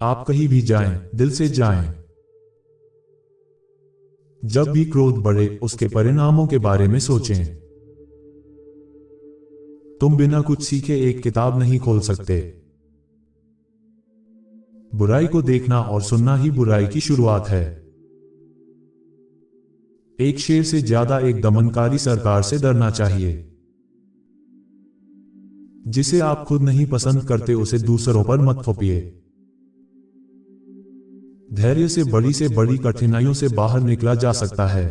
आप कहीं भी जाएं, दिल से जाएं। जब भी क्रोध बढ़े, उसके परिणामों के बारे में सोचें। तुम बिना कुछ सीखे एक किताब नहीं खोल सकते। बुराई को देखना और सुनना ही बुराई की शुरुआत है। एक शेर से ज्यादा एक दमनकारी सरकार से डरना चाहिए। जिसे आप खुद नहीं पसंद करते उसे दूसरों पर मत थोपिए। धैर्य से बड़ी कठिनाइयों से बाहर निकला जा सकता है।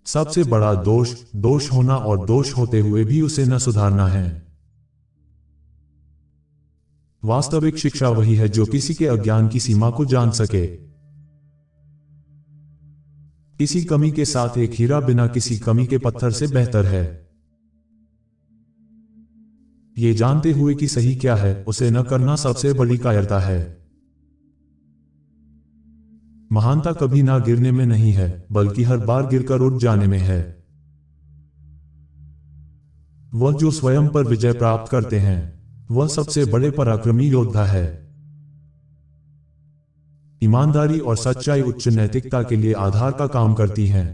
सबसे बड़ा दोष दोष होना और दोष होते हुए भी उसे न सुधारना है। वास्तविक शिक्षा वही है जो किसी के अज्ञान की सीमा को जान सके। किसी कमी के साथ एक हीरा बिना किसी कमी के पत्थर से बेहतर है। ये जानते हुए कि सही क्या है, उसे न करना सबसे बड़ी कायरता है। महानता कभी ना गिरने में नहीं है, बल्कि हर बार गिरकर उठ जाने में है। वह जो स्वयं पर विजय प्राप्त करते हैं, वह सबसे बड़े पराक्रमी योद्धा है। ईमानदारी और सच्चाई उच्च नैतिकता के लिए आधार का काम करती हैं।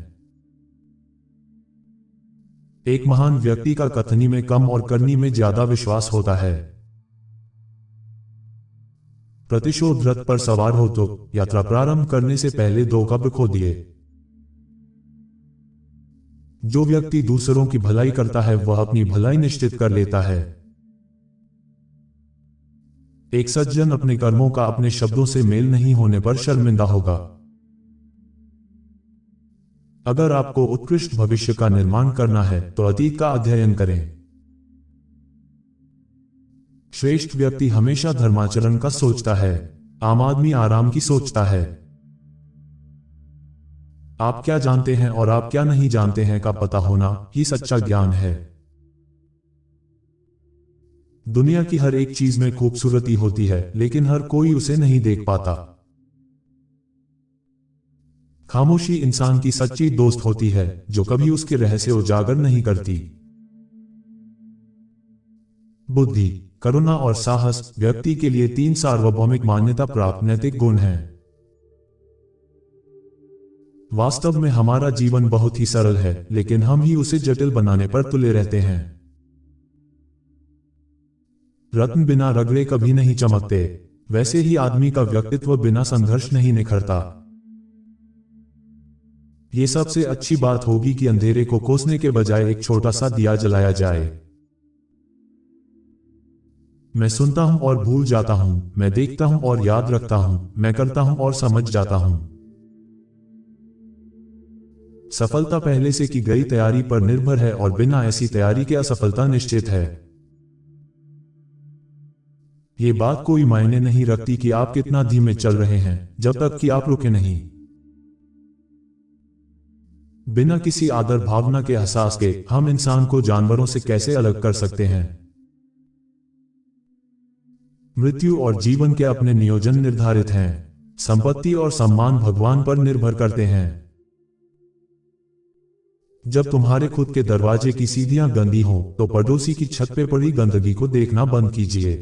एक महान व्यक्ति का कथनी में कम और करनी में ज्यादा विश्वास होता है। प्रतिशोध रथ पर सवार हो तो यात्रा प्रारंभ करने से पहले 2 कब्र खोदिए। जो व्यक्ति दूसरों की भलाई करता है वह अपनी भलाई निश्चित कर लेता है। एक सज्जन अपने कर्मों का अपने शब्दों से मेल नहीं होने पर शर्मिंदा होगा। अगर आपको उत्कृष्ट भविष्य का निर्माण करना है तो अतीत का अध्ययन करें। श्रेष्ठ व्यक्ति हमेशा धर्माचरण का सोचता है, आम आदमी आराम की सोचता है। आप क्या जानते हैं और आप क्या नहीं जानते हैं का पता होना ही सच्चा ज्ञान है। दुनिया की हर एक चीज में खूबसूरती होती है, लेकिन हर कोई उसे नहीं देख पाता। खामोशी इंसान की सच्ची दोस्त होती है, जो कभी उसके रहस्य उजागर नहीं करती। बुद्धि, करुणा और साहस व्यक्ति के लिए 3 सार्वभौमिक मान्यता प्राप्त नैतिक गुण हैं। वास्तव में हमारा जीवन बहुत ही सरल है, लेकिन हम ही उसे जटिल बनाने पर तुले रहते हैं। रत्न बिना रगड़े कभी नहीं चमकते, वैसे ही आदमी का व्यक्तित्व बिना संघर्ष नहीं निखरता। ये सबसे अच्छी बात होगी कि अंधेरे को कोसने के बजाय एक छोटा सा दिया जलाया जाए। मैं सुनता हूं और भूल जाता हूं, मैं देखता हूं और याद रखता हूं, मैं करता हूं और समझ जाता हूं। सफलता पहले से की गई तैयारी पर निर्भर है और बिना ऐसी तैयारी के असफलता निश्चित है। ये बात कोई मायने नहीं रखती कि आप कितना धीमे चल रहे हैं, जब तक कि आप रुके नहीं। बिना किसी आदर भावना के एहसास के हम इंसान को जानवरों से कैसे अलग कर सकते हैं। मृत्यु और जीवन के अपने नियोजन निर्धारित हैं। संपत्ति और सम्मान भगवान पर निर्भर करते हैं। जब तुम्हारे खुद के दरवाजे की सीढ़ियां गंदी हों, तो पड़ोसी की छत पे पड़ी गंदगी को देखना बंद कीजिए।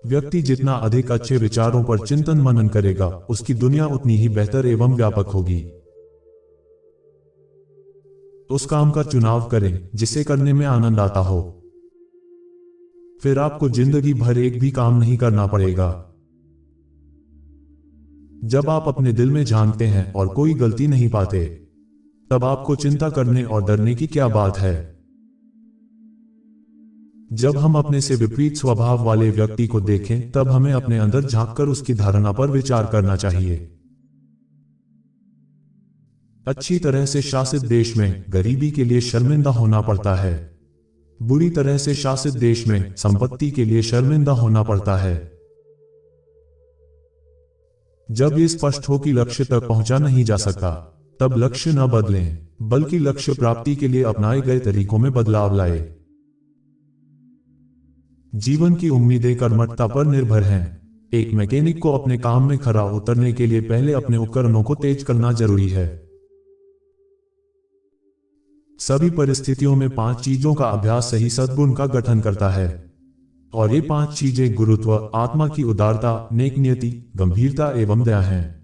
व्यक्ति जितना अधिक अच्छे विचारों पर चिंतन मनन करेगा, उसकी दुनिया उतनी ही बेहतर एवं व्यापक होगी। उस काम का चुनाव करें जिसे करने में आनंद आता हो। फिर आपको जिंदगी भर एक भी काम नहीं करना पड़ेगा। जब आप अपने दिल में झांकते हैं और कोई गलती नहीं पाते, तब आपको चिंता करने और डरने की क्या बात है। जब हम अपने से विपरीत स्वभाव वाले व्यक्ति को देखें, तब हमें अपने अंदर झांककर उसकी धारणा पर विचार करना चाहिए। अच्छी तरह से शासित देश में गरीबी के लिए शर्मिंदा होना पड़ता है। बुरी तरह से शासित देश में संपत्ति के लिए शर्मिंदा होना पड़ता है। जब ये स्पष्ट हो कि लक्ष्य तक पहुंचा नहीं जा सकता, तब लक्ष्य न बदलें, बल्कि लक्ष्य प्राप्ति के लिए अपनाए गए तरीकों में बदलाव लाए। जीवन की उम्मीदें कर्मठता पर निर्भर हैं। एक मैकेनिक को अपने काम में खरा उतरने के लिए पहले अपने उपकरणों को तेज करना जरूरी है। सभी परिस्थितियों में 5 चीजों का अभ्यास सही सद्गुण का गठन करता है। और ये 5 चीजें गुरुत्व, आत्मा की उदारता, नेक नियति, गंभीरता एवं दया हैं।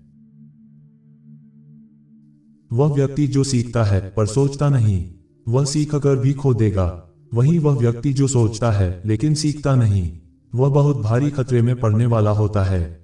वह व्यक्ति जो सीखता है पर सोचता नहीं, वह सीखकर भी खो देगा। वहीं वह व्यक्ति जो सोचता है लेकिन सीखता नहीं, वह बहुत भारी खतरे में पड़ने वाला होता है।